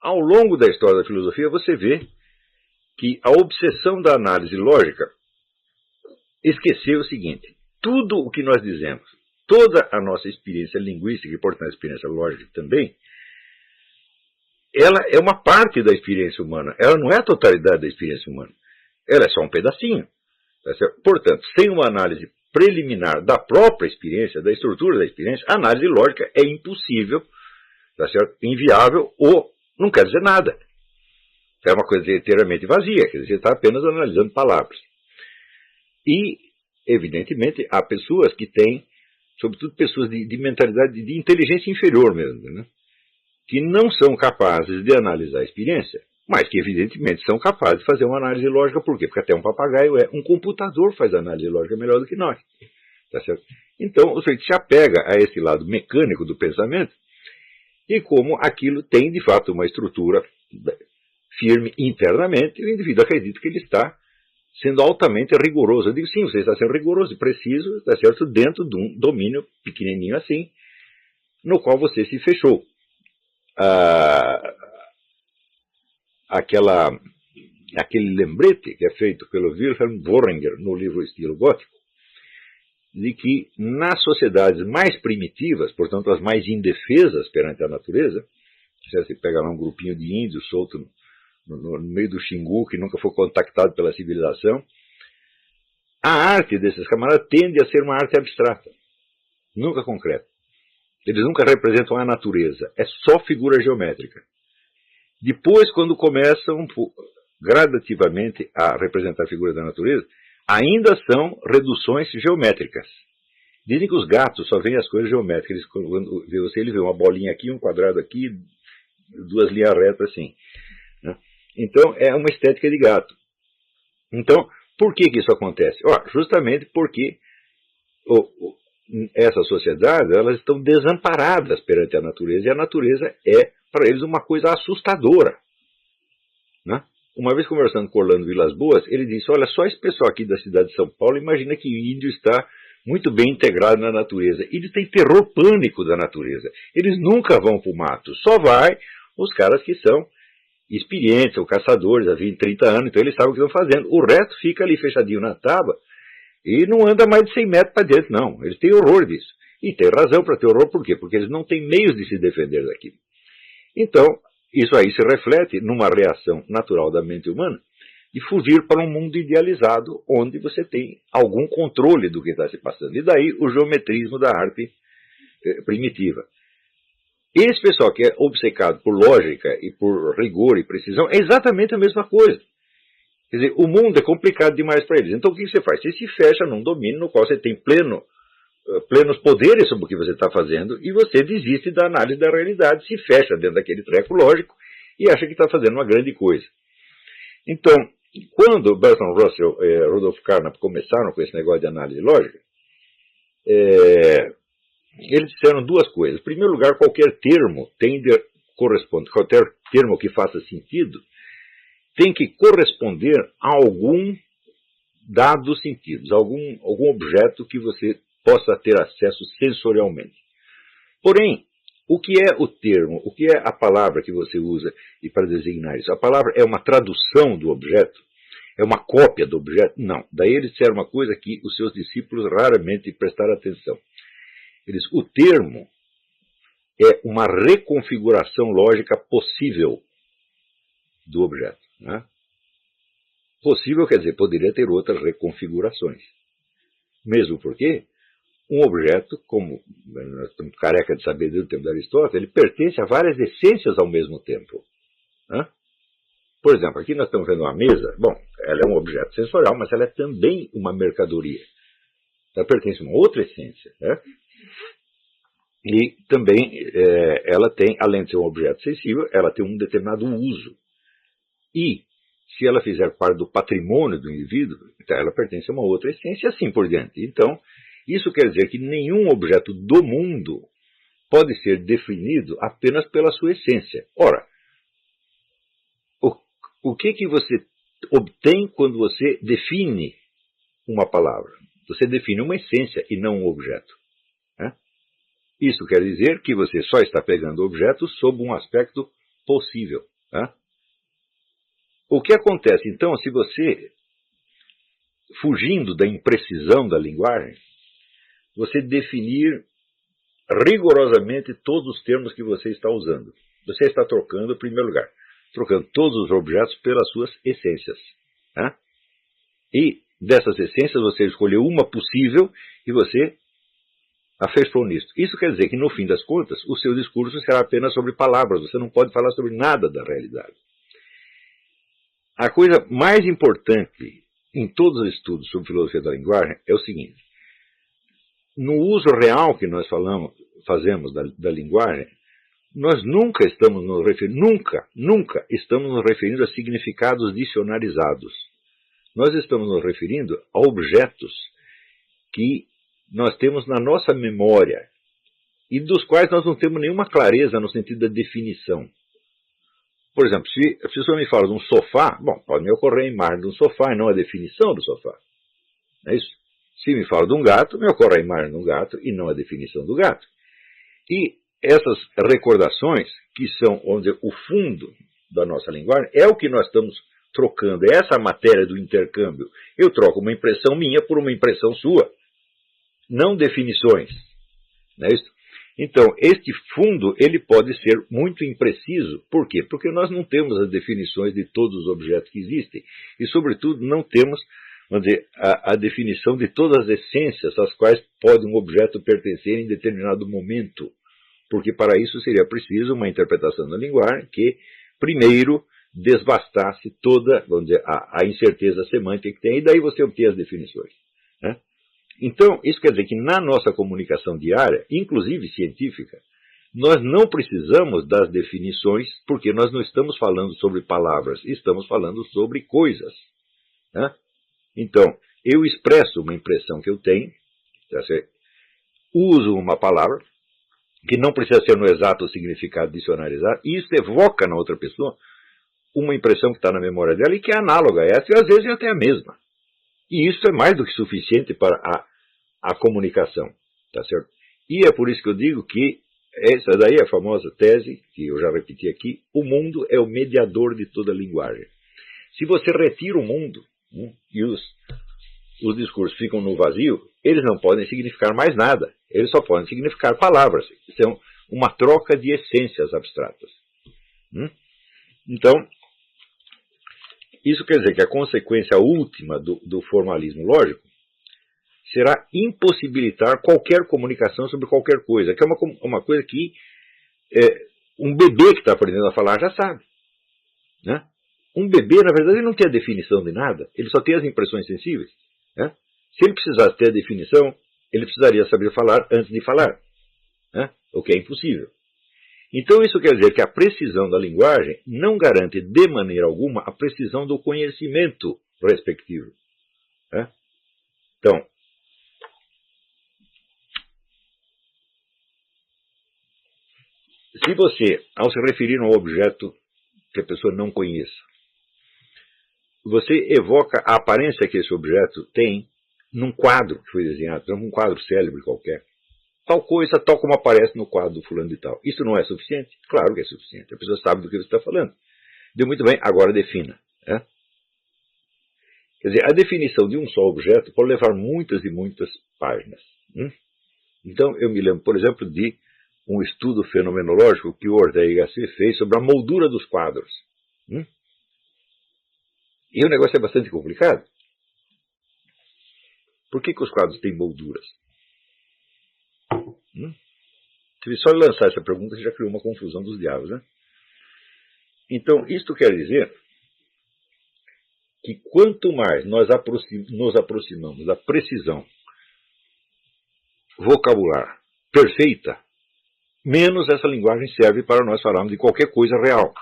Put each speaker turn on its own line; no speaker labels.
ao longo da história da filosofia, você vê que a obsessão da análise lógica esqueceu o seguinte: tudo o que nós dizemos, toda a nossa experiência linguística e, portanto, a experiência lógica também, ela é uma parte da experiência humana. Ela não é a totalidade da experiência humana. Ela é só um pedacinho. Tá certo? Portanto, sem uma análise preliminar da própria experiência, da estrutura da experiência, a análise lógica é impossível, tá certo? Inviável ou não quer dizer nada. É uma coisa inteiramente vazia, quer dizer, você está apenas analisando palavras. E, evidentemente, há pessoas que têm, sobretudo pessoas de mentalidade, de inteligência inferior mesmo, né? Que não são capazes de analisar a experiência, mas que, evidentemente, são capazes de fazer uma análise lógica. Por quê? Porque até um papagaio um computador faz análise lógica melhor do que nós. Tá certo? Então, o sujeito se apega a esse lado mecânico do pensamento, e como aquilo tem, de fato, uma estrutura firme internamente, o indivíduo acredita que ele está sendo altamente rigoroso. Eu digo, sim, você está sendo rigoroso e preciso, tá certo, dentro de um domínio pequenininho assim, no qual você se fechou. Aquele lembrete que é feito pelo Wilhelm Worringer no livro Estilo Gótico, de que nas sociedades mais primitivas, portanto as mais indefesas perante a natureza, você pega lá um grupinho de índios solto no meio do Xingu, que nunca foi contactado pela civilização, a arte desses camaradas tende a ser uma arte abstrata, nunca concreta. Eles nunca representam a natureza, é só figura geométrica. Depois, quando começam gradativamente a representar a figura da natureza, ainda são reduções geométricas. Dizem que os gatos só veem as coisas geométricas. Quando ele vê uma bolinha aqui, um quadrado aqui, duas linhas retas assim. Né? Então, é uma estética de gato. Então, por que isso acontece? Justamente porque essas sociedades, elas estão desamparadas perante a natureza, e a natureza é, para eles, uma coisa assustadora. Né? Uma vez conversando com Orlando Vilas Boas, ele disse, olha, só esse pessoal aqui da cidade de São Paulo imagina que o índio está muito bem integrado na natureza. Eles têm terror pânico da natureza. Eles nunca vão para o mato. Só vai os caras que são experientes, são caçadores há 20, 30 anos, então eles sabem o que estão fazendo. O resto fica ali fechadinho na tábua e não anda mais de 100 metros para dentro, não. Eles têm horror disso. E tem razão para ter horror, por quê? Porque eles não têm meios de se defender daquilo. Então, isso aí se reflete numa reação natural da mente humana de fugir para um mundo idealizado onde você tem algum controle do que está se passando. E daí o geometrismo da arte primitiva. Esse pessoal que é obcecado por lógica e por rigor e precisão é exatamente a mesma coisa. Quer dizer, o mundo é complicado demais para eles. Então o que você faz? Você se fecha num domínio no qual você tem plenos poderes sobre o que você está fazendo e você desiste da análise da realidade, se fecha dentro daquele treco lógico e acha que está fazendo uma grande coisa. Então, quando Bertrand Russell e Rudolf Carnap começaram com esse negócio de análise lógica, eles disseram duas coisas. Em primeiro lugar, qualquer termo qualquer termo que faça sentido, tem que corresponder a algum dado sentido, algum objeto que você possa ter acesso sensorialmente. Porém, o que é o termo, o que é a palavra que você usa para designar isso? A palavra é uma tradução do objeto? É uma cópia do objeto? Não. Daí eles disseram uma coisa que os seus discípulos raramente prestaram atenção. O termo é uma reconfiguração lógica possível do objeto. Né? Possível quer dizer, poderia ter outras reconfigurações. Mesmo porque um objeto, como nós estamos careca de saber do tempo de Aristóteles, ele pertence a várias essências ao mesmo tempo. Né? Por exemplo, aqui nós estamos vendo uma mesa. Bom, ela é um objeto sensorial, mas ela é também uma mercadoria. Ela pertence a uma outra essência. Né? E também ela tem, além de ser um objeto sensível, ela tem um determinado uso. E, se ela fizer parte do patrimônio do indivíduo, então ela pertence a uma outra essência e assim por diante. Então, isso quer dizer que nenhum objeto do mundo pode ser definido apenas pela sua essência. Ora, o que você obtém quando você define uma palavra? Você define uma essência e não um objeto. Né? Isso quer dizer que você só está pegando o objeto sob um aspecto possível. Tá? O que acontece, então, se você, fugindo da imprecisão da linguagem, você definir rigorosamente todos os termos que você está usando. Você está trocando, em primeiro lugar, trocando todos os objetos pelas suas essências. Tá? E dessas essências você escolheu uma possível e você afeiçoou nisso. Isso quer dizer que, no fim das contas, o seu discurso será apenas sobre palavras. Você não pode falar sobre nada da realidade. A coisa mais importante em todos os estudos sobre filosofia da linguagem é o seguinte. No uso real que nós fazemos da linguagem, nós nunca estamos nos referindo, nunca estamos nos referindo a significados dicionarizados. Nós estamos nos referindo a objetos que nós temos na nossa memória e dos quais nós não temos nenhuma clareza no sentido da definição. Por exemplo, se a pessoa me fala de um sofá, bom, pode me ocorrer a imagem de um sofá e não a definição do sofá. Não é isso? Se me fala de um gato, me ocorre a imagem de um gato e não a definição do gato. E essas recordações, que são, vamos dizer, o fundo da nossa linguagem, é o que nós estamos trocando, é essa a matéria do intercâmbio. Eu troco uma impressão minha por uma impressão sua, não definições. Não é isso? Então, este fundo, ele pode ser muito impreciso. Por quê? Porque nós não temos as definições de todos os objetos que existem. E, sobretudo, não temos, vamos dizer, a definição de todas as essências às quais pode um objeto pertencer em determinado momento. Porque, para isso, seria preciso uma interpretação da linguagem que, primeiro, desbastasse toda, vamos dizer, a incerteza semântica que tem, e daí você obter as definições. Né? Então, isso quer dizer que na nossa comunicação diária, inclusive científica, nós não precisamos das definições, porque nós não estamos falando sobre palavras, estamos falando sobre coisas. Né? Então, eu expresso uma impressão que eu tenho, uso uma palavra, que não precisa ser no exato significado dicionarizado, e isso evoca na outra pessoa uma impressão que está na memória dela e que é análoga a essa, e às vezes é até a mesma. E isso é mais do que suficiente para a comunicação, tá certo? E é por isso que eu digo que essa daí é a famosa tese, que eu já repeti aqui, o mundo é o mediador de toda a linguagem. Se você retira o mundo, e os discursos ficam no vazio, eles não podem significar mais nada, eles só podem significar palavras, são uma troca de essências abstratas. Então, isso quer dizer que a consequência última do formalismo lógico será impossibilitar qualquer comunicação sobre qualquer coisa, que é uma coisa que um bebê que está aprendendo a falar já sabe. Né? Um bebê, na verdade, ele não tem a definição de nada, ele só tem as impressões sensíveis. Né? Se ele precisasse ter a definição, ele precisaria saber falar antes de falar, né? O que é impossível. Então isso quer dizer que a precisão da linguagem não garante de maneira alguma a precisão do conhecimento respectivo. Né? Então, se você, ao se referir a um objeto que a pessoa não conheça, você evoca a aparência que esse objeto tem num quadro que foi desenhado, por exemplo, um quadro célebre qualquer. Tal coisa, tal como aparece no quadro do fulano de tal. Isso não é suficiente? Claro que é suficiente. A pessoa sabe do que você está falando. Deu muito bem, agora defina. Né? Quer dizer, a definição de um só objeto pode levar muitas e muitas páginas. Então, eu me lembro, por exemplo, de um estudo fenomenológico que o Ortega y Gasset fez sobre a moldura dos quadros. E o negócio é bastante complicado. Por que os quadros têm molduras? Se só lançar essa pergunta, você já criou uma confusão dos diabos, né? Então, isto quer dizer que quanto mais nós nos aproximamos da precisão vocabular perfeita, menos essa linguagem serve para nós falarmos de qualquer coisa real.